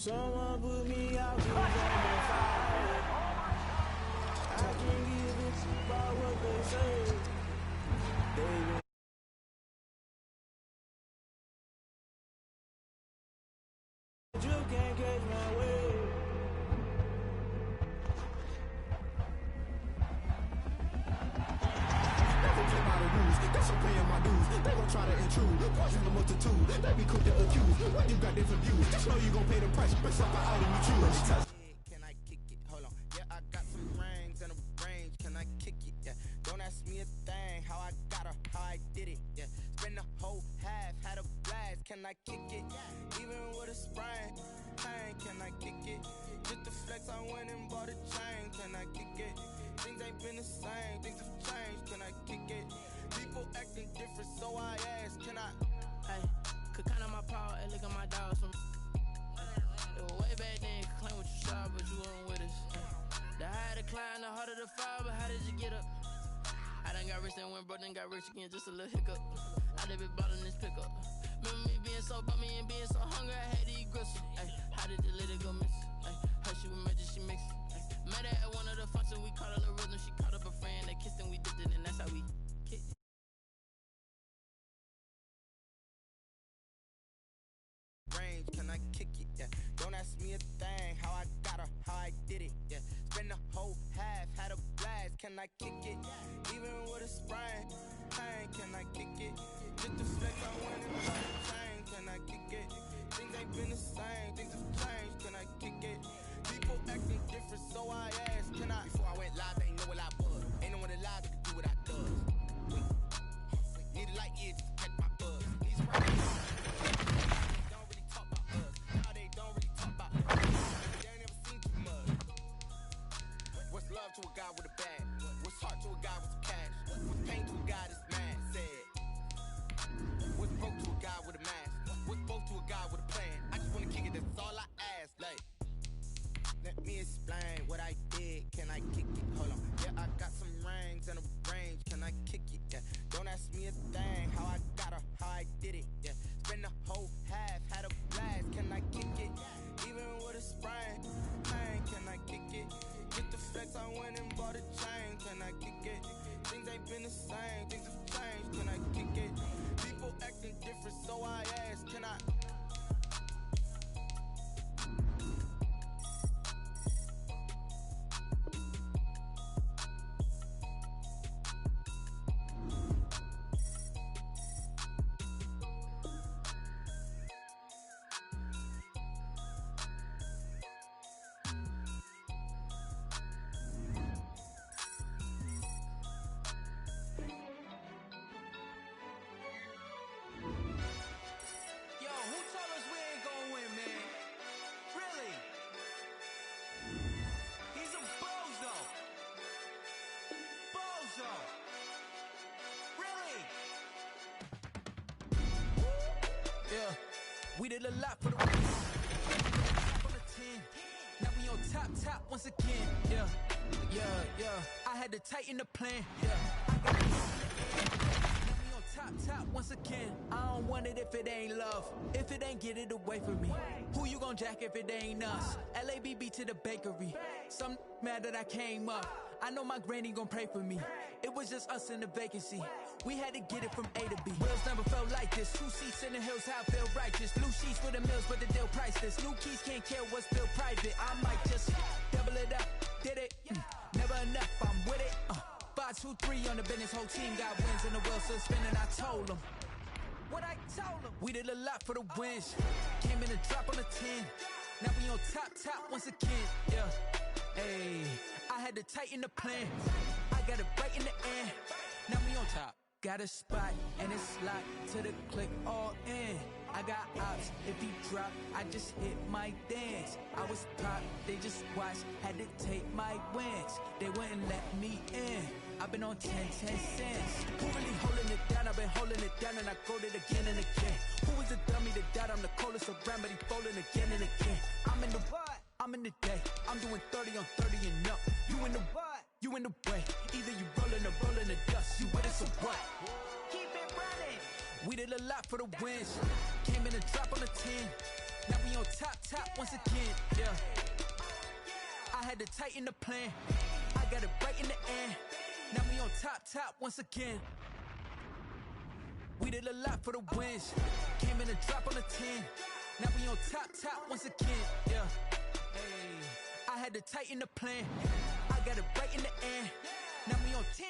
Someone put me out, 'cause I'm on fire. I can't give a fuck about what they say. You can't catch my way. Never play by the rules, that's I'm paying my dues. They gon' try to intrude, poison the multitude. They be quick to accuse, when you got different views. Just know you gon' pay the price, based off the item you choose. Can I kick it? Hold on. Yeah, I got some rings and a range. Can I kick it? Yeah. Don't ask me a thing. How I got her, how I did it. Yeah. Spend the whole half, had a blast. Can I kick it? Even with a sprain. Pain, can I kick it? Just the flex, I went and bought a chain. Can I kick it? Things ain't been the same. Things have changed. Can I kick it? People acting different, so I ask. Can I? Hey, could count on my power and look at my dogs from. It was way back then, could claim what you saw, but you weren't with us. The higher the climb, the harder the fall, but how did you get up? I done got rich and went broke, then got rich again, just a little hiccup. I done been ballin' this pickup. Remember me being so bummy and being so hungry, I had to eat gristle. Ay, how did the lady go miss? Ay, her she was magic, she mixed. Met her at one of the functions, we caught her the rhythm, she caught up a friend, they kissed and we dipped it, and that's how we kicked it. Range, can I kick it? Yeah. Don't ask me a thing. How I got her, how I did it. Yeah. Spend the whole half, had a blast. Can I kick it? Even with a sprain. Pain, can I kick it? Just the flex, I went and bought a chain. Can I kick it? Things ain't been the same. Things have changed. Can I kick it? People acting different, so I ask. Can I? Before I went live, they ain't know what I was. Ain't no one alive that could do what I does. Need a light year just to catch my buzz. These rappers don't really talk about us. Now they don't really talk about us. They ain't never seen too much. What's love to a guy with a bag? What's heart to a guy with some cash? What's pain to a guy that's mad? Said. What's broke to a guy with a mask? What's broke to a guy with a plan? I just wanna kick it, that's all I ask. Like, let me explain what I did. Can I kick it? Hold on. Yeah, I got some rings and a range. Can I kick it? Yeah. Don't ask me a thing. How I got her, how I did it. Yeah. Spend the whole half, had a blast. Can I kick it? Even with a sprain. Pain, can I kick it? Get the flex, I went and bought a chain. Can I kick it? Things ain't been the same. Things have changed. Can I kick it? People acting different, so I ask. Can I? Yo, who told us we ain't gonna win, man? Really? He's a bozo. Bozo. Really? Yeah, we did a lot for the on the 10. Now we on top once again. Yeah. I had to tighten the plan. Yeah. I got top once again. I don't want it if it ain't love. If it ain't, get it away from me. Who you gon' jack if it ain't us? LABB to the bakery. Some mad that I came up. I know my granny gon' pray for me. It was just us in the vacancy. We had to get it from A to B. Wheels never felt like this. 2 seats in the hills, how I feel righteous. Blue sheets for the mills, but the deal priceless. New keys can't care what's still private. I might just double it up. Did it? Never enough, I'm with it. 5, 2, 3 on the business, whole team got wins and the wheels still spinning. I told them what I told them. We did a lot for the wins. Came in a drop on the 10. Now we on top once again. Yeah, hey, I had to tighten the plan. I got it right in the end. Now we on top. Got a spot and it's locked to the click all in. I got ops, if he drop, I just hit my dance. I was pop, they just watched, had to take my wins. They wouldn't let me in. I've been on 10 cents. Who really holding it down? I've been holding it down and I quote it again and again. Who was the dummy that died? I'm the coldest around, but he folding again and again. I'm in the what? I'm in the day. I'm doing 30 on 30 and up. You in the what? You in the way. Either you rolling or rolling the dust. You with us or what? Keep it running. We did a lot for the wins. Came in a drop on the 10. Now we on top once again, yeah. I had to tighten the plan. I got it right in the end. Now we on top once again. We did a lot for the wins. Came in a drop on the 10. Now we on top once again, yeah. Hey, I had to tighten the plan. I got it right in the end. Now we on 10.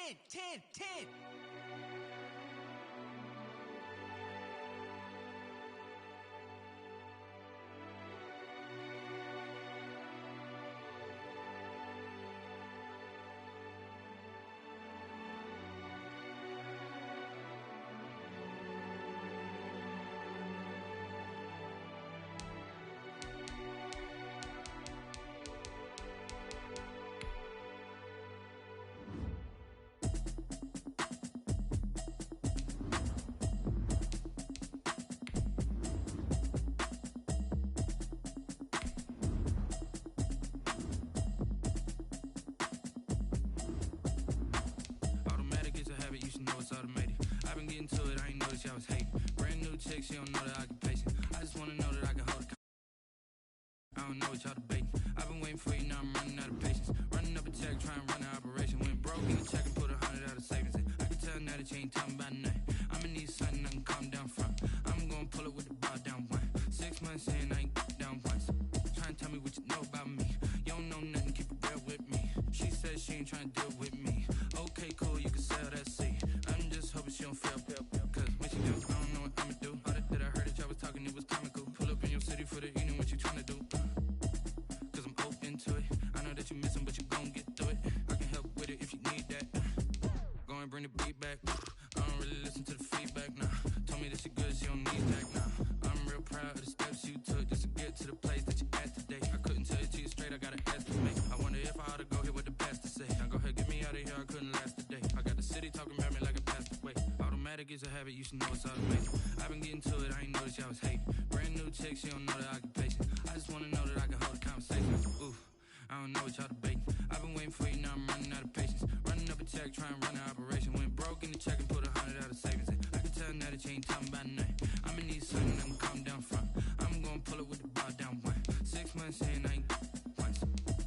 Automatic is a habit, you should know it's automated. I've been getting to it, I ain't noticed y'all was hating. Brand new chick, she don't know the occupation. I just wanna know that I can hold a I don't know what y'all debating. I've been waiting for you, now I'm running out of patience. Running up a check, trying to run an operation. Went broke in the check and put 100 out of savings in. I can tell now that you ain't talking about nothing. I'ma need something I can calm down from. I'm gonna pull it with the bar down one. 6 months in, I ain't down once. Trying to tell me what you know about me. You don't know nothing, keep it real with me. She said she ain't trying to deal with me. Okay, cool, you can sell that seat. I'm just hoping she don't fail. Cause when she do, I don't know what I'ma do. All that I heard that y'all was talking, it was comical. Pull up in your city for the evening, what you trying to do? Cause I'm open to it. I know that you missing, but you gon' get through it. I can help with it if you need that. Go and bring the beat back. I don't really listen to the feedback, nah. Told me that she good, she don't need that, nah. I'm real proud of the steps you took just to get to the place that you at today. I couldn't tell it to you straight, I got an estimate. I wonder if I ought to go here with the best to say. Now go ahead, get me out of here, I couldn't last a day. I got the city talking about me like a passed away. Automatic is a habit, you should know it's automated. I've been getting to it, I ain't noticed y'all was hating. Brand new chick, she don't know the occupation. I just wanna know that I can hold a conversation. Ooh, I don't know what y'all debating. I've been waiting for you, now I'm running out of patience. Running up a check, trying to run an operation. Went broke in the check and put 100 out of savings in. I can tell now that you ain't talking about nothing. I'ma need something I can calm down from. I'm gonna pull it with the bar down one. 6 months in, I ain't once.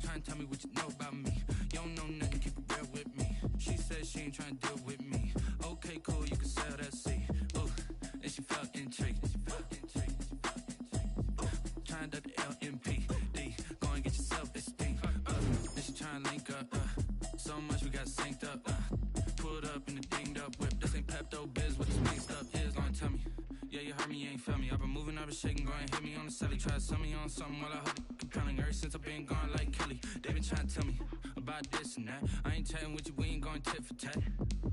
Trying to tell me what you know about me. You don't know nothing, keep it real with me. She said she ain't trying to deal with me. Okay, cool, you can sell that seat. Ooh, and she felt intrigued. Trying to duck the LMPD. Go and get your self-esteem. And she trying to link up. So much we got synced up. Pulled up in the dinged up whip. This ain't Pepto Biz, what this mixed up is. Gonna tell me. Yeah, you heard me, you ain't felt me. I've been moving, I've been shaking, go and hit me on the celly. Try to sell me on something while I hold it compelling. Ever since I've been gone like Kelly, they been trying to tell me about this and that. I ain't chatting with you, we ain't going tit for tat.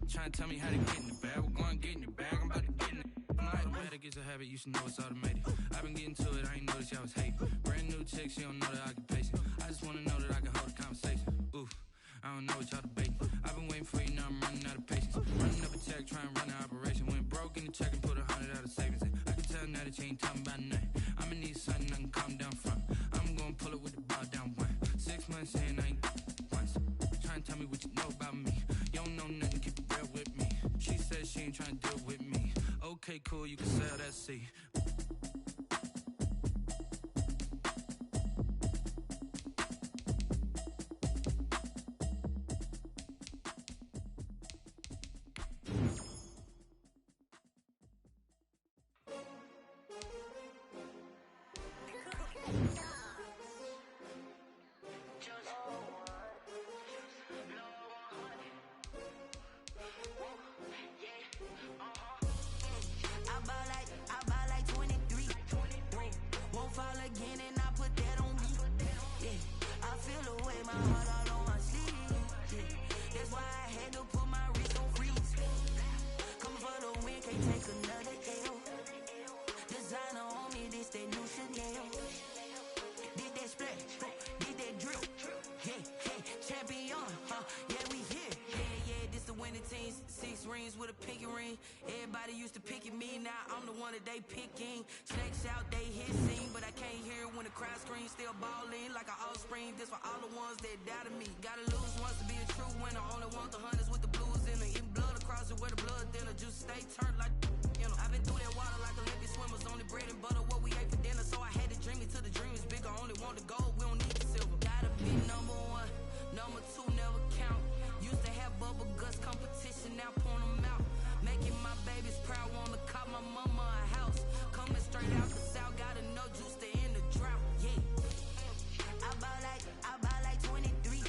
Trying to tell me how to get in the bag. We're going to get in your bag, I'm about to get in it. Automatic is a habit, you should know it's automated. I've been getting to it, I ain't noticed y'all was hating. Brand new chick, she don't know the occupation. I just wanna know that I can hold a conversation. Ooh, I don't know what y'all debating. I've been waiting for you, now I'm running out of patience. Running up a check, trying to run an operation. Went broke in the check and put 100 out of savings in. I can tell now that you ain't talking about nothing. I'ma need something I can calm down from. I'm gonna pull it with the bar down one. 6 months in, I ain't once. Trying to tell me what you know about me. You don't know nothing, keep it real with me. She said she ain't trying to deal with me. Okay, cool, you can sell that seat. I ball like 23. Won't fall again and I put that on me. Yeah, I feel the way, my heart all on my sleeve. Yeah, that's why I had to put my wrist on freeze. Coming for the win, can't take another L. Designer on me, this that new Chanel. Did that splash, did that drip. Yeah, champion, yeah, we here. Yeah, this the winning team. 6 rings with a pinky ring. Everybody used to picking me, now I'm the one that they picking. Snakes out, they hit scene, but I can't hear it when the crowd screams. Still balling like an offspring. This for all the ones that doubted me. Gotta lose once to be a true winner. Only want the hunters with the blues in it. Eating blood across it where the blood dinner. Just stay turned like, you know. I've been through that water like Olympic swim. swimmers, only bread and butter, what we ate for dinner. So I had to dream it till the dream is bigger. Only want the gold, we don't need the silver. Gotta be number one, number two never count. Used to have bubble guts competition, now point them out. Making my babies proud, wanna cop my mama a house. Coming straight out the south, got enough juice to end the drought. Yeah. I buy like 23.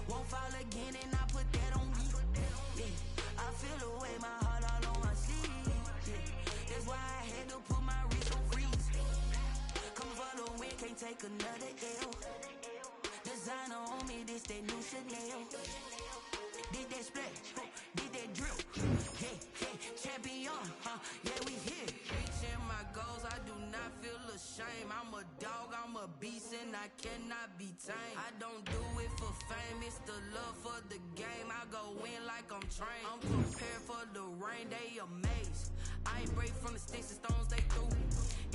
Won't fall again, and I put that on me. Yeah. I feel the way, my heart all on my sleeve. Yeah. That's why I had to put my wrist on freeze. Come for the win, can't take another L. Designer on me, this that new Chanel. Did that splash, did that drill. Hey, hey, champion, yeah, we here. Reaching my goals, I do not feel ashamed. I'm a dog, I'm a beast, and I cannot be tamed. I don't do it for fame, it's the love for the game. I go in like I'm trained. I'm prepared for the rain, they amazed. I ain't break from the sticks and stones they threw.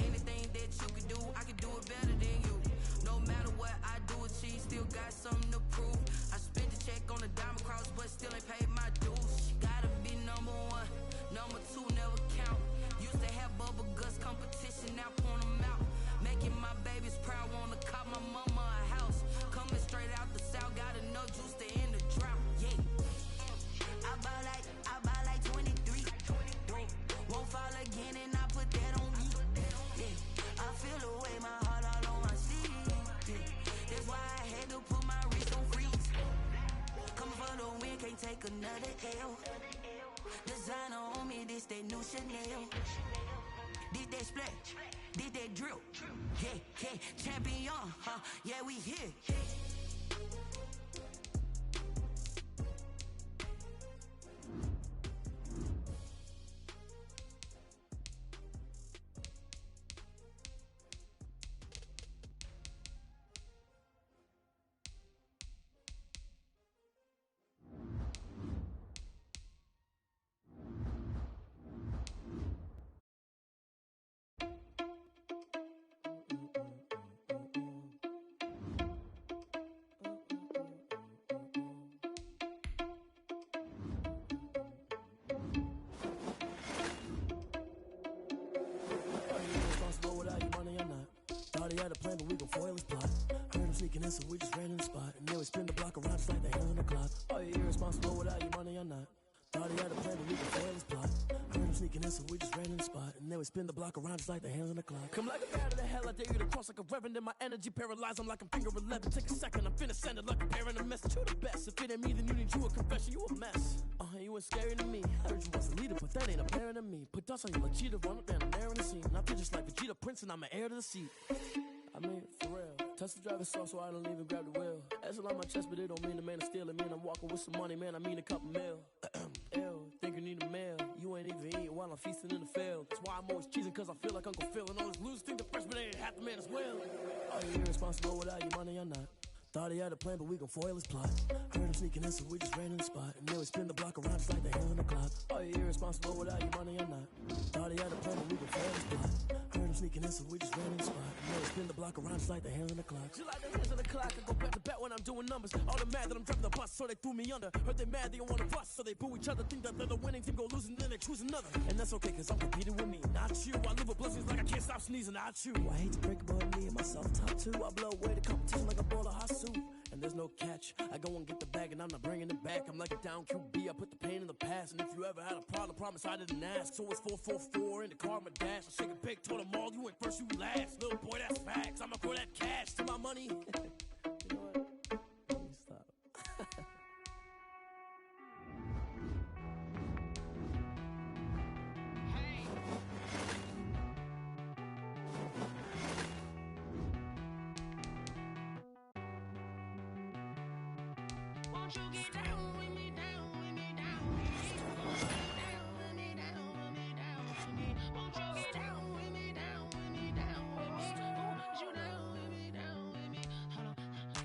Anything that you can do, I can do it better than you. No matter what I do, achieve, still got something to prove. I spent the check on the diamond cross, but still ain't paid my dues. Gotta be number one, number two never count. Used to have bubble guts competition, now point them out. Making my babies proud, wanna cop my mama a house. Coming straight out the south, got enough juice to end the drought. Yeah. I buy like 23. Won't fall again, and I put that on me. Yeah. I feel the way, my heart all on my sleeve. Yeah. That's why I had to put my wrist on freeze. Come for the win, can't take another L. Designer on me, this that new Chanel. Did that splash, did that drill. Yeah, yeah, champion, yeah, we here. Had a plan, but we gon' foil his plot. Heard him sneaking in, so we just ran in the spot. And then we spin the block around just like the hands on the clock. Are you irresponsible without your money or not? Thought he had a plan, but we gon' foil his plot. Heard him sneaking in, so we just ran in the spot. And then we spin the block around just like the hands on the clock. Come like a bat of the hell, I dare you to cross like a reverend. In my energy paralyzed, I'm like I'm finger 11. Take a second, I'm finna send it like a parent a message. You the best, if it ain't me, then you need you a confession. You a mess, you ain't scary to me. Heard you was a leader, but that ain't apparent to me. Put dust on you like cheetah, run up down the air in the scene. I feel just like Vegeta Prince, and I'm an heir to the seat. I mean, for real. Touch the driver's sauce, so I don't even grab the wheel. That's on my chest, but it don't mean the man is stealing. Man, I'm walking with some money, man, I mean a couple mil. Ew, think you need a meal. You ain't even eating while I'm feasting in the field. That's why I'm always cheesing, cause I feel like Uncle Phil. And all those losers think the freshman ain't half the man as well. Are you irresponsible without your money or not? Thought he had a plan, but we gon' foil his plot. Heard him sneaking in, so we just ran in the spot. And then we spin the block around just like the hands on the clock. Are you irresponsible without your money or not? Thought he had a plan, but we gon' foil his plot. Heard him sneaking in, so we just ran in the spot. And then we spin the block around just like the hands on the clock. Just like the hands on the clock, I go back to back when I'm doing numbers. All the mad that I'm driving the bus, so they threw me under. Heard they mad, they don't wanna bust, so they boo each other. Think that they're the winning team, go losing, then they choose another. And that's okay, cause I'm competing with me, not you. I live with blessings like I can't stop sneezing, not you. I hate to break it, but me and myself top two. I blow away the competition like a bowl of hot soup. And there's no catch. I go and get the bag and I'm not bringing it back. I'm like a down QB, I put the pain in the past. And if you ever had a problem, promise I didn't ask. So it's 444 in the car, my dash. I shake a pig, told them all, you ain't first, you last. Little boy, that's facts. I'ma throw that cash to my money. You know what? Let me stop. Won't you get down with me, down with me, down with me? Down with me, down with me, down with me. Won't you get down with me, down with me, down with me? Won't you down with me, down with me? Hold on.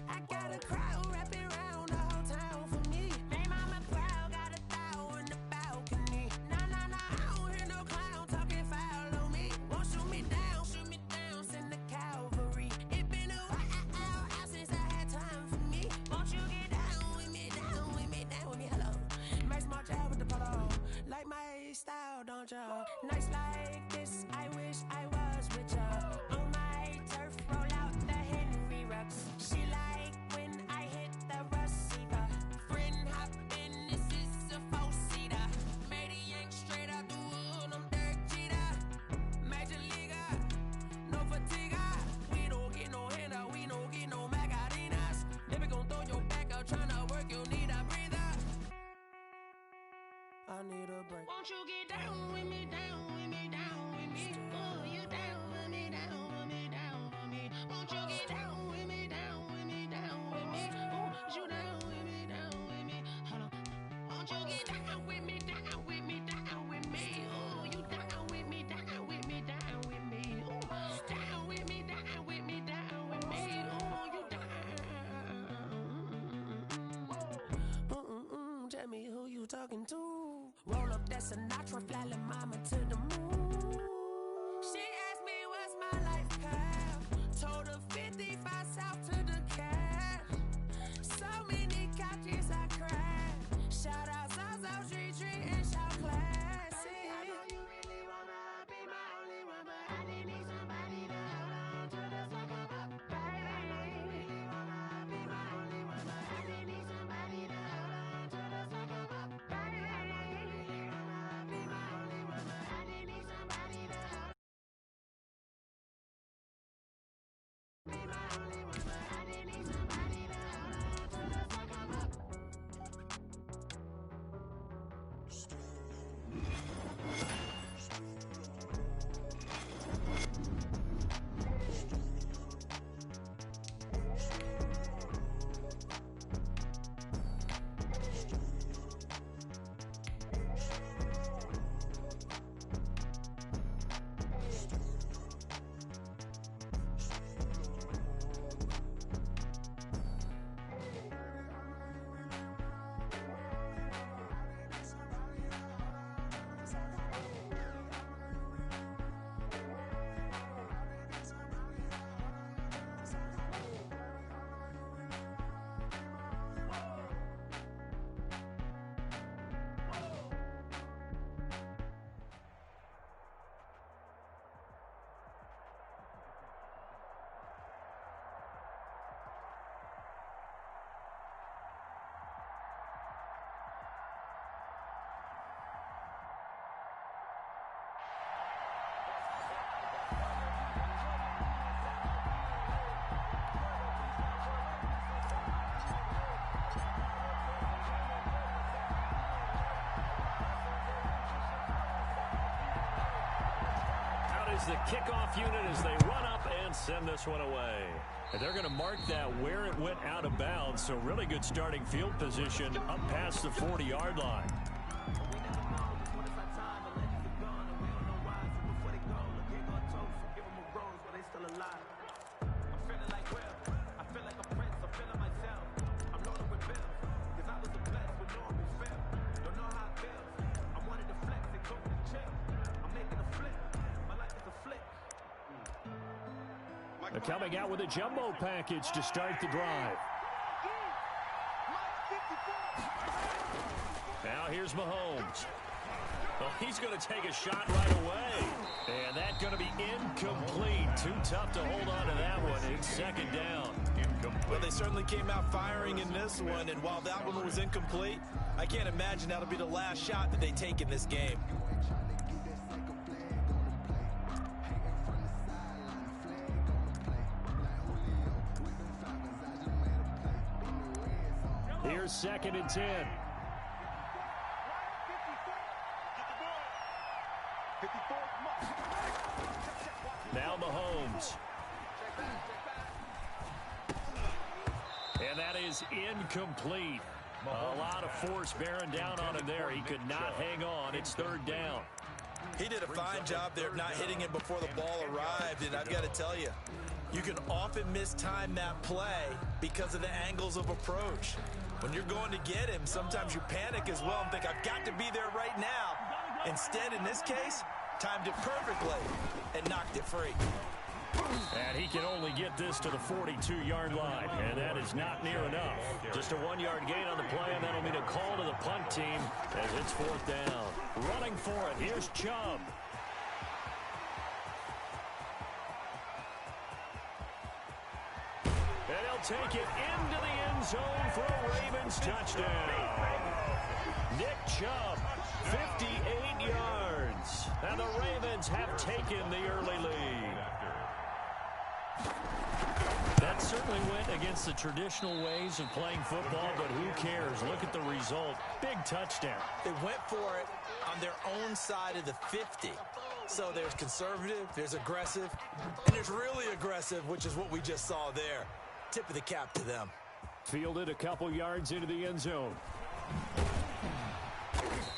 I got a crowd wrapping around the whole town for me. Name on my crowd, got a thou in the balcony. Nah, nah, nah, I don't hear no clown talking foul on me. Won't shoot me down, send the cavalry. It been a while since I had time for me. Won't you get down with me, down with me, down with me? Hello. Max March out with the polo. Like my style, don't you? Nights like this, I Won't you get down with me, down with me, down with me? Oh, you down with me, down with me, down with me. Won't you get down with me, down with me, down with me? Oh, you down with me, down with me? Hold on. Won't you get down with me, down with me, down with me? Oh, you down with me, down with me, down with me? Oh, down with me, down with me, down with me? Oh, you down. Tell me who you talking to. Roll up that Sinatra, fly la mama to the moon. She asked me what's my life path. Told her 55 south to the cab. So many couches I cried. Shout out Zazo, Tree Tree, and Shout Classic. I know you really wanna be my only one, but I didn't need somebody to hold on to the second up, baby. I know you really wanna be my only one, but I didn't need somebody to hold on to the second up, baby. I know you really wanna be my only one, but I didn't need somebody to hold on. Be my only one, but I didn't need somebody to hold on to the second up. Is the kickoff unit as they run up and send this one away. And they're going to mark that where it went out of bounds, so really good starting field position up past the 40-yard line. They're coming out with a jumbo package to start the drive. Now here's Mahomes. Well, he's going to take a shot right away. And that's going to be incomplete. Too tough to hold on to that one. It's second down. Incomplete. Well, they certainly came out firing in this one. And while that one was incomplete, I can't imagine that'll be the last shot that they take in this game. Here's 2nd and 10. Now Mahomes. And that is incomplete. A lot of force bearing down on him there. He could not hang on. It's 3rd down. He did a fine job there of not hitting it before the ball arrived. And I've got to tell you, you can often mistime that play because of the angles of approach. When you're going to get him, sometimes you panic as well and think, I've got to be there right now. Instead, in this case, timed it perfectly and knocked it free. And he can only get this to the 42-yard line, and that is not near enough. Just a 1-yard gain on the play, and that'll mean a call to the punt team as it's 4th down. Running for it, here's Chubb. And he'll take it into the end zone for a Ravens touchdown. Nick Chubb, 58 yards. And the Ravens have taken the early lead. That certainly went against the traditional ways of playing football, but who cares? Look at the result. Big touchdown. They went for it on their own side of the 50. So there's conservative, there's aggressive, and there's really aggressive, which is what we just saw there. Tip of the cap to them. Fielded a couple yards into the end zone.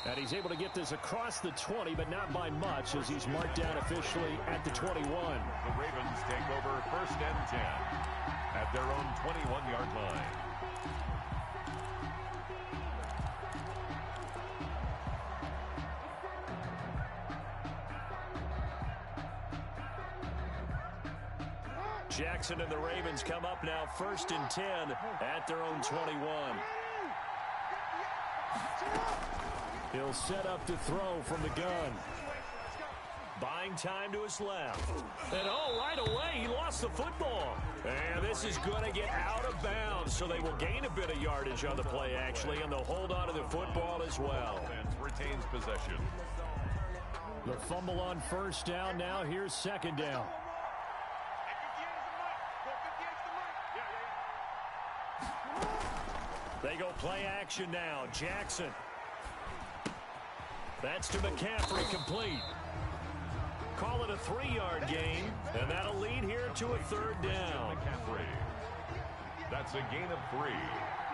And he's able to get this across the 20, but not by much, as he's marked down officially at the 21. The Ravens take over 1st and 10 at their own 21-yard line. Jackson and the Ravens come up now 1st and 10 at their own 21. He'll set up to throw from the gun. Buying time to his left. And right away, he lost the football. And this is going to get out of bounds, so they will gain a bit of yardage on the play, actually, and they'll hold on to the football as well. Offense retains possession. The fumble on 1st down. Now here's 2nd down. They go play action now. Jackson. That's to McCaffrey, complete. Call it a 3-yard gain, and that'll lead here to a 3rd down. McCaffrey. That's a gain of 3.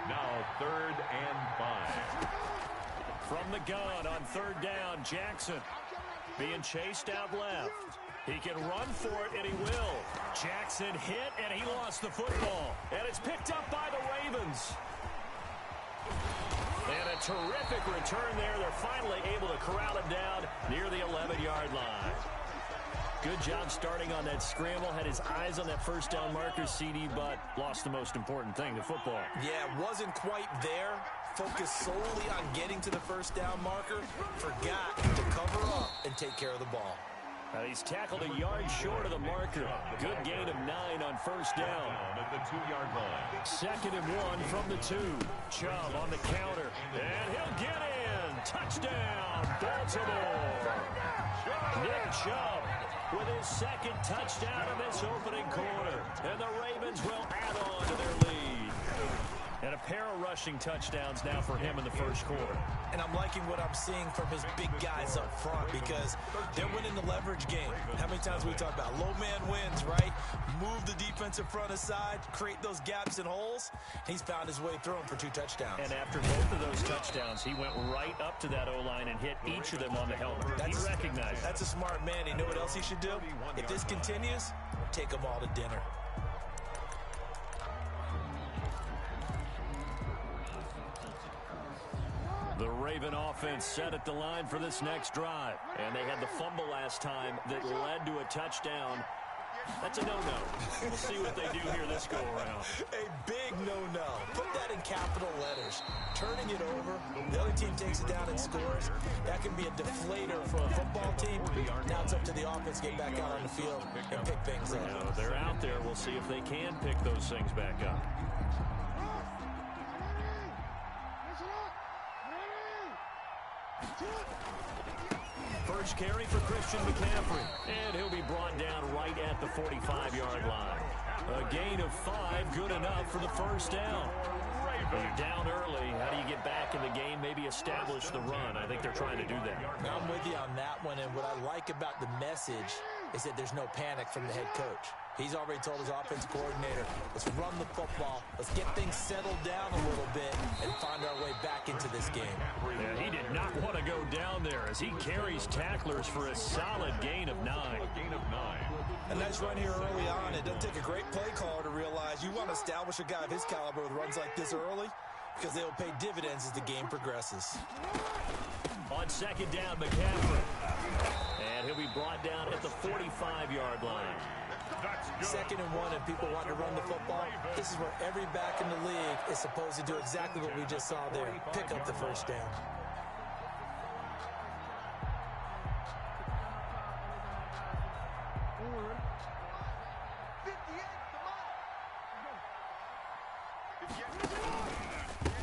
Now 3rd and 5. From the gun on 3rd down, Jackson being chased out left. He can run for it, and he will. Jackson hit, and he lost the football. And it's picked up by the Ravens. And a terrific return there. They're finally able to corral him down near the 11-yard line. Good job starting on that scramble. Had his eyes on that 1st down marker, CD, but lost the most important thing, the football. Yeah, wasn't quite there. Focused solely on getting to the 1st down marker. Forgot to cover up and take care of the ball. He's tackled a yard short of the marker. Good gain of 9 on 1st down. At the 2-yard line. 2nd and 1 from the 2. Chubb on the counter. And he'll get in. Touchdown, Baltimore. Nick Chubb with his 2nd touchdown of this opening quarter. And the Ravens will add on to their lead. And a pair of rushing touchdowns now for him in the 1st quarter. And I'm liking what I'm seeing from his big guys up front because they're winning the leverage game. How many times we talk about low man wins, right? Move the defensive front aside, create those gaps and holes. He's found his way through them for 2 touchdowns. And after both of those touchdowns, he went right up to that O-line and hit each of them on the helmet. He recognized it. That's a smart man. You know what else he should do? If this continues, take them all to dinner. The Raven offense set at the line for this next drive. And they had the fumble last time that led to a touchdown. That's a no-no. We'll see what they do here this go-around. A big no-no. Put that in capital letters. Turning it over, the other team takes it down and scores. That can be a deflator for a football team. Now it's up to the offense to get back out on the field and pick things up. You know, they're out there. We'll see if they can pick those things back up. First carry for Christian McCaffrey. And he'll be brought down right at the 45-yard line. A gain of 5, good enough for the 1st down. When you're down early, how do you get back in the game, maybe establish the run? I think they're trying to do that. I'm with you on that one, and what I like about the message is that there's no panic from the head coach. He's already told his offense coordinator, let's run the football, let's get things settled down a little bit and find our way back into this game. Yeah, he did not want to go down there as he carries tacklers for a solid gain of 9. A nice run here early on. It doesn't take a great play caller to realize you want to establish a guy of his caliber with runs like this early because they will pay dividends as the game progresses. On 2nd down, McCaffrey. And he'll be brought down at the 45-yard line. 2nd and 1, and people want to run the football. This is where every back in the league is supposed to do exactly what we just saw there. Pick up the 1st down.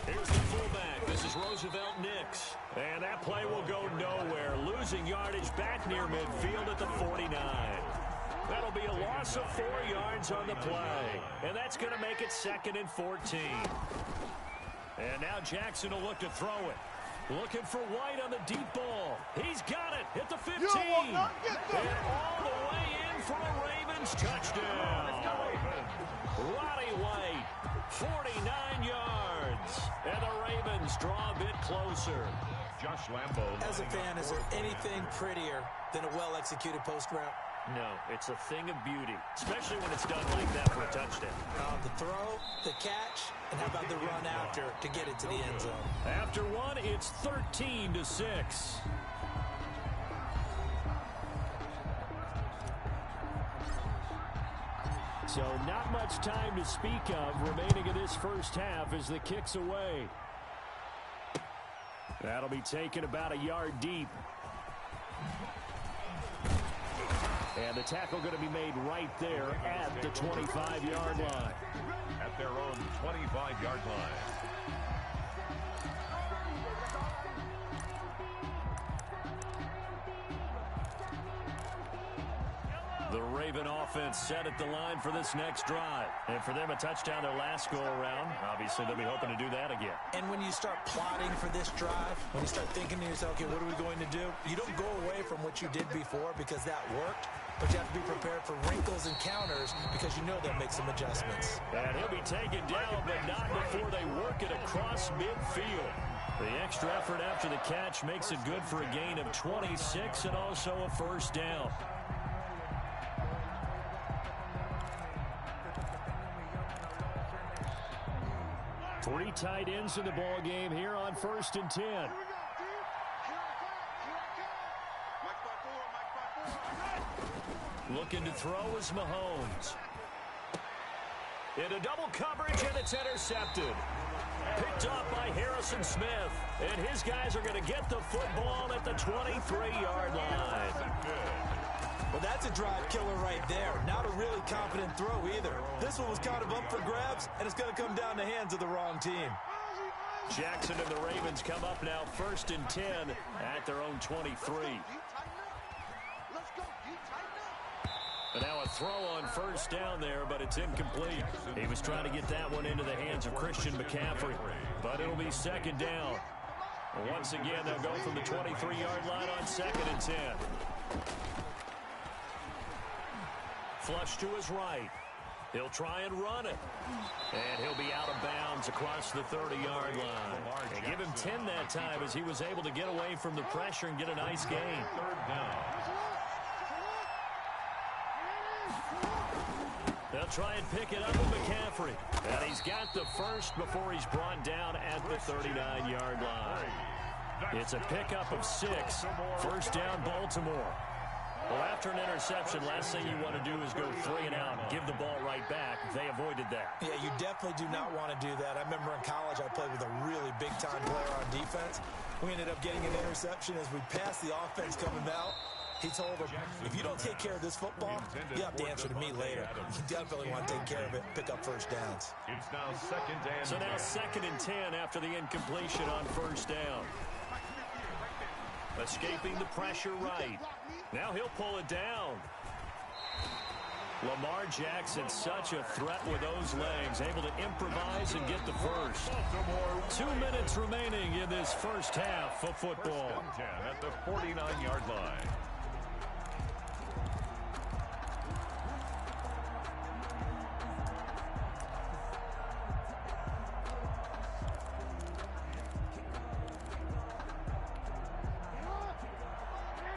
Here's the fullback. This is Roosevelt Nix. And that play will go nowhere. Losing yardage back near midfield at the 49. That'll be a loss of 4 yards on the play. And that's going to make it 2nd and 14. And now Jackson will look to throw it. Looking for White on the deep ball. He's got it at the 15. And all the way in for a Ravens touchdown. Roddy White, 49 yards. And the Ravens draw a bit closer. Josh Lambo. As a fan, is there anything prettier than a well-executed post route? No, it's a thing of beauty, especially when it's done like that for a touchdown. The throw, the catch, and how about the run after to get it to the end zone? After one, it's 13-6. So not much time to speak of remaining in this first half as the kick's away. That'll be taken about a yard deep. And the tackle going to be made right there at the 25-yard line. At their own 25-yard line. The Raven offense set at the line for this next drive. And for them, a touchdown their last go-around. Obviously, they'll be hoping to do that again. And when you start plotting for this drive, when you start thinking to yourself, okay, what are we going to do? You don't go away from what you did before because that worked. But you have to be prepared for wrinkles and counters because you know they'll make some adjustments. And he'll be taken down, but not before they work it across midfield. The extra effort after the catch makes it good for a gain of 26 and also a first down. Three tight ends in the ball game here on 1st and 10. Looking to throw is Mahomes. Into double coverage, and it's intercepted. Picked off by Harrison Smith. And his guys are going to get the football at the 23-yard line. Well, that's a drive killer right there. Not a really confident throw either. This one was kind of up for grabs, and it's going to come down the hands of the wrong team. Jackson and the Ravens come up now 1st and 10 at their own 23. And now a throw on first down there, but it's incomplete. He was trying to get that one into the hands of Christian McCaffrey, but it'll be 2nd down. Once again, they'll go from the 23-yard line on 2nd and 10. Flush to his right. He'll try and run it. And he'll be out of bounds across the 30-yard line. And give him 10 that time as he was able to get away from the pressure and get a nice gain. 3rd down. They'll try and pick it up with McCaffrey. And he's got the first before he's brought down at the 39-yard line. It's a pickup of 6. First down, Baltimore. Well, after an interception, last thing you want to do is go 3 and out and give the ball right back. They avoided that. Yeah, you definitely do not want to do that. I remember in college I played with a really big-time player on defense. We ended up getting an interception as we passed the offense coming out. He told him, if you don't take care of this football, you have to answer to me later. You definitely want to take care of it, pick up first downs. It's now 2nd and 10. So now 2nd and 10 after the incompletion on first down. Escaping the pressure right. Now he'll pull it down. Lamar Jackson, such a threat with those legs, able to improvise and get the first. 2 minutes remaining in this first half of football. 1st and 10 at the 49-yard line.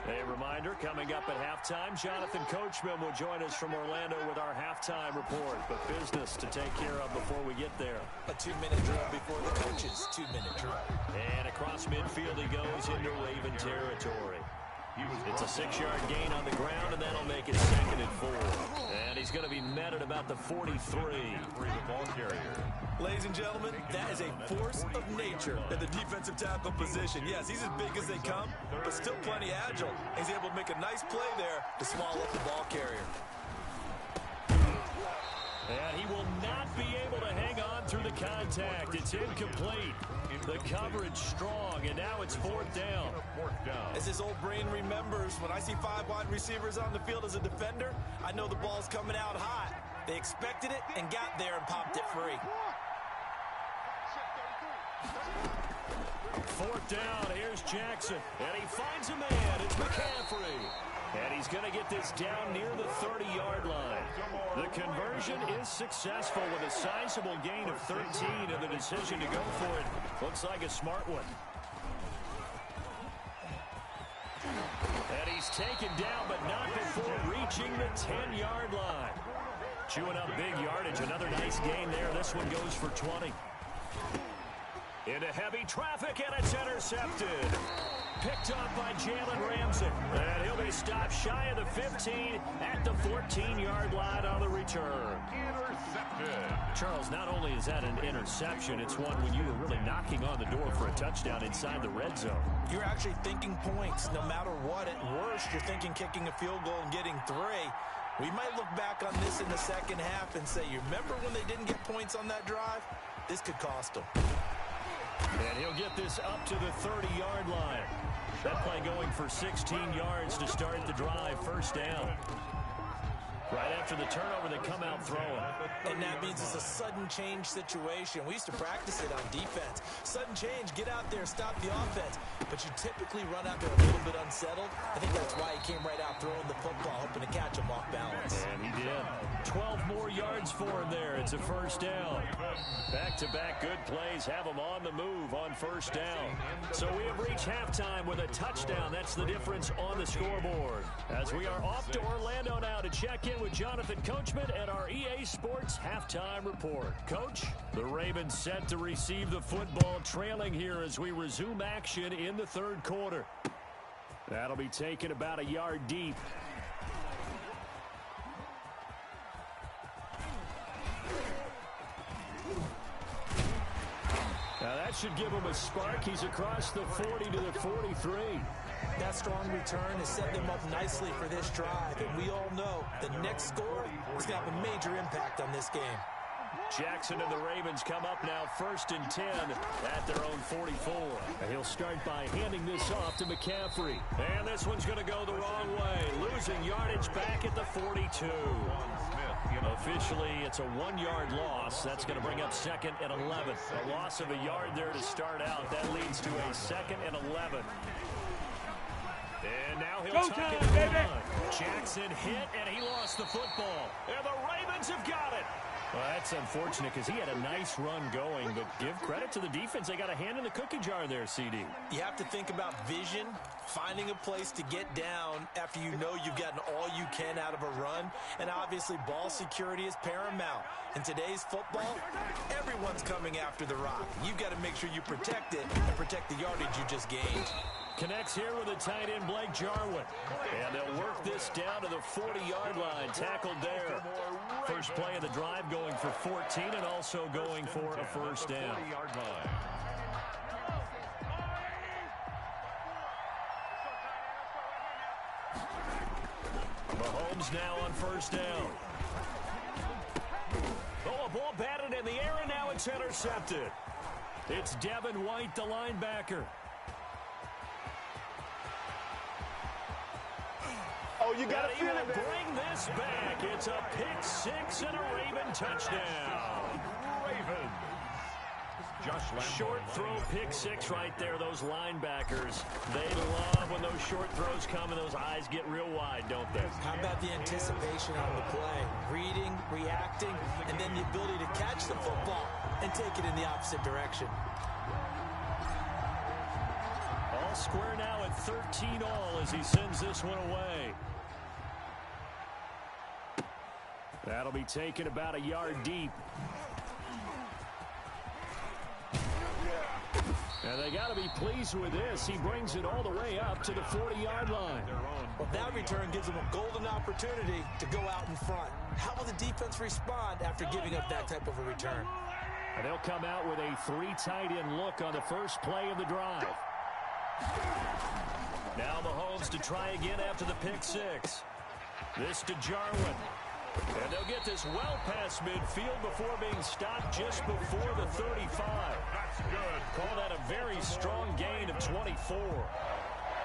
A reminder, coming up at halftime, Jonathan Coachman will join us from Orlando with our halftime report. But business to take care of before we get there. A 2-minute drill before the coaches' 2-minute drill. And across midfield he goes into Raven territory. It's a 6-yard gain on the ground, and that'll make it 2nd and 4. And he's going to be met at about the 43. Ladies and gentlemen, that is a force of nature in the defensive tackle position. Yes, he's as big as they come, but still plenty agile. He's able to make a nice play there to swallow up the ball carrier. And he will not be able to hang on through the contact. It's incomplete. The coverage strong, and now it's fourth down. As his old brain remembers, when I see 5 wide receivers on the field as a defender, I know the ball's coming out hot. They expected it and got there and popped it free. Fourth down, here's Jackson, and he finds a man. It's McCaffrey. And he's going to get this down near the 30-yard line. The conversion is successful with a sizable gain of 13, and the decision to go for it looks like a smart one. And he's taken down, but not before reaching the 10-yard line. Chewing up big yardage. Another nice gain there. This one goes for 20. Into heavy traffic, and it's intercepted. Picked up by Jalen Ramsey. And he'll be stopped shy of the 15 at the 14-yard line on the return. Intercepted. Charles, not only is that an interception, it's one when you were really knocking on the door for a touchdown inside the red zone. You're actually thinking points. No matter what, at worst, you're thinking kicking a field goal and getting 3. We might look back on this in the second half and say, you remember when they didn't get points on that drive? This could cost them. And he'll get this up to the 30-yard line. That play going for 16 yards to start the drive. First down. Right after the turnover, they come out throwing. And that means it's a sudden change situation. We used to practice it on defense. Sudden change, get out there, stop the offense. But you typically run out there a little bit unsettled. I think that's why he came right out throwing the football, hoping to catch him off balance. And he did. 12 more yards for him there. It's a first down. Back-to-back good plays have him on the move on first down. So we have reached halftime with a touchdown. That's the difference on the scoreboard. As we are off to Orlando now to check in with Jonathan Coachman at our EA Sports Halftime Report. Coach, the Ravens set to receive the football, trailing here as we resume action in the third quarter. That'll be taken about a yard deep. Now that should give him a spark. He's across the 40 to the 43. That strong return has set them up nicely for this drive, and we all know the next score is going to have a major impact on this game. Jackson and the Ravens come up now first and 10 at their own 44. And he'll start by handing this off to McCaffrey. And this one's going to go the wrong way, losing yardage back at the 42. Officially, it's a 1-yard loss. That's going to bring up second and 11. A loss of a yard there to start out. That leads to a second and 11. And now he'll tuck it on. Jackson hit, and he lost the football. And the Ravens have got it. Well, that's unfortunate because he had a nice run going, but give credit to the defense. They got a hand in the cookie jar there, CD. You have to think about vision, finding a place to get down after you know you've gotten all you can out of a run, and obviously ball security is paramount. In today's football, everyone's coming after the rock. You've got to make sure you protect it and protect the yardage you just gained. Connects here with the tight end, Blake Jarwin. And they'll work this down to the 40-yard line. Tackled there. First play of the drive going for 14 and also going for a first down. Mahomes now on first down. Oh, a ball batted in the air, and now it's intercepted. It's Devin White, the linebacker. Oh, you got to feel it. Bring this back. It's a pick six and a Raven touchdown. Ravens. Short throw, pick six right there. Those linebackers, they love when those short throws come and those eyes get real wide, don't they? How about the anticipation on the play? Reading, reacting, and then the ability to catch the football and take it in the opposite direction. All square now at 13 all as he sends this one away. That'll be taken about a yard deep. And they got to be pleased with this. He brings it all the way up to the 40-yard line. Well, that return gives them a golden opportunity to go out in front. How will the defense respond after giving up that type of a return? And they'll come out with a 3 tight end look on the first play of the drive. Now Mahomes to try again after the pick six. This to Jarwin. And they'll get this well past midfield before being stopped just before the 35. That's good. Call that a very strong gain of 24.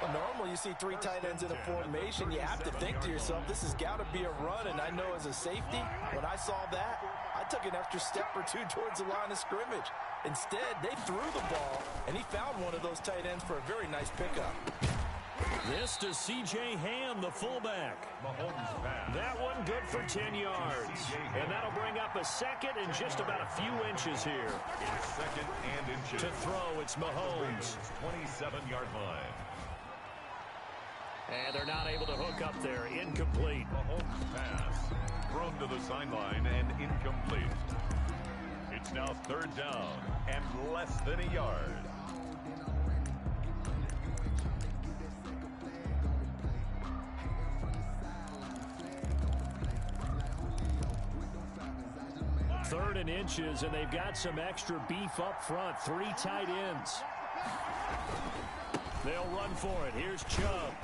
Well, normally you see three tight ends in a formation. You have to think to yourself, this has got to be a run. And I know as a safety, when I saw that, I took an extra step or two towards the line of scrimmage. Instead, they threw the ball, and he found one of those tight ends for a very nice pickup. This to C.J. Ham, the fullback. That one good for 10 yards. And that'll bring up a second and just about a few inches here. It's second and inches. To throw, it's Mahomes. 27-yard line. And they're not able to hook up there. Incomplete. Mahomes pass. Thrown to the sideline and incomplete. It's now third down and less than a yard. Third and inches, and they've got some extra beef up front. Three tight ends. They'll run for it. Here's Chubb.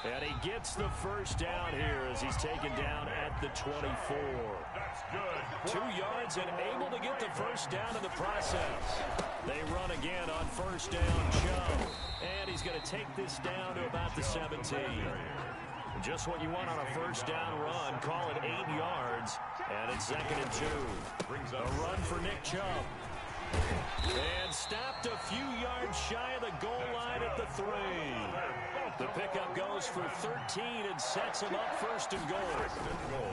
And he gets the first down here as he's taken down at the 24. That's good. 2 yards and able to get the first down in the process. They run again on first down, Chubb. And he's going to take this down to about the 17. Just what you want on a first down run. Call it 8 yards. And it's second and 2. A run for Nick Chubb. And stopped a few yards shy of the goal line at the 3. The pickup goes for 13 and sets him up first and goal.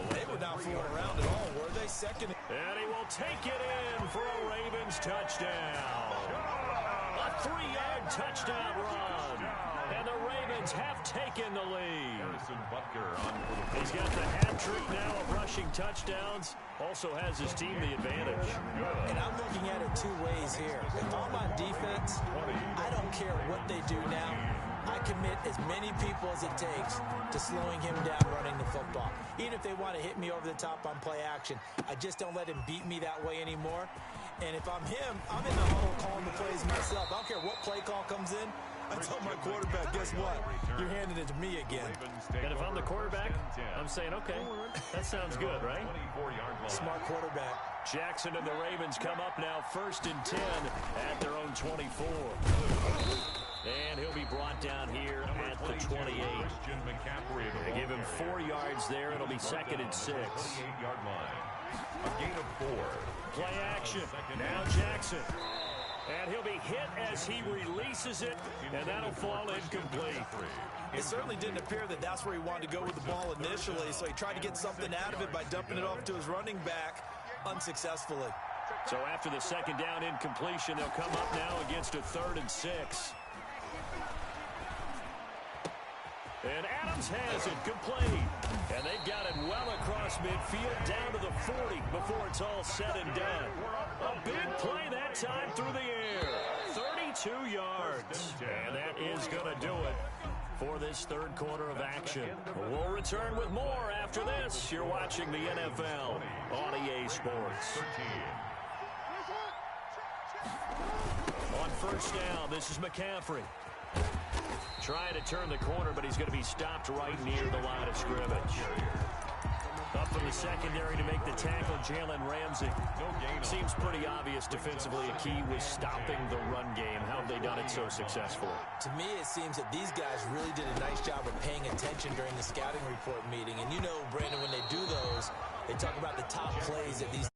They were not fooling around at all, were they? Second. And he will take it in for a Ravens touchdown. A 3-yard touchdown run. And the Ravens have taken the lead. He's got the hat trick now of rushing touchdowns. Also has his team the advantage. And I'm looking at it two ways here. If I'm on defense, I don't care what they do now. I commit as many people as it takes to slowing him down running the football. Even if they want to hit me over the top on play action, I just don't let him beat me that way anymore. And if I'm him, I'm in the huddle calling the plays myself. I don't care what play call comes in. I tell my quarterback, guess what? You're handing it to me again. And if I'm the quarterback, I'm saying, okay, that sounds good, right? Smart quarterback. Jackson and the Ravens come up now first and 10 at their own 24. And he'll be brought down here at the 28. They give him 4 yards there. It'll be second and 6. A gain of 4. Play action. Now Jackson. And he'll be hit as he releases it, and that'll fall incomplete. It certainly didn't appear that that's where he wanted to go with the ball initially, so he tried to get something out of it by dumping it off to his running back unsuccessfully. So after the second down incompletion, they'll come up now against a 3rd and 6. And Adams has it complete. And they've got it well across midfield down to the 40 before it's all said and done. A big play that time through the air. 32 yards. And that is going to do it for this third quarter of action. We'll return with more after this. You're watching the NFL on EA Sports. On first down, this is McCaffrey. Trying to turn the corner, but he's going to be stopped right near the line of scrimmage. Up from the secondary to make the tackle, Jalen Ramsey. Seems pretty obvious defensively a key was stopping the run game. How have they done it so successfully? To me, it seems that these guys really did a nice job of paying attention during the scouting report meeting. And you know, Brandon, when they do those, they talk about the top plays that these